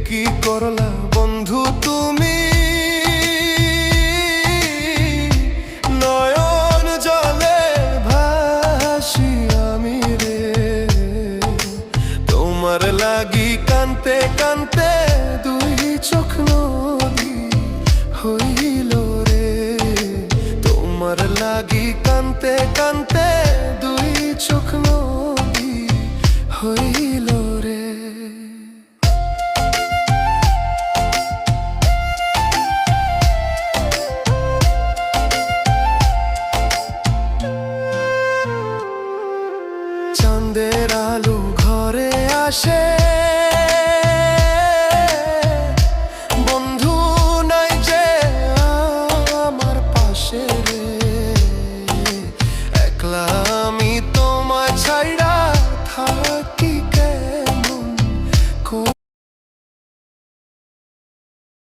কি করলা বন্ধু তুমি, নয়ন জলে ভাসি আমি রে। তোমার লাগি কানতে কানতে দুই চোখ নদী হইল রে। তোমার লাগি কানতে কানতে দুই চোখ নদী হইল।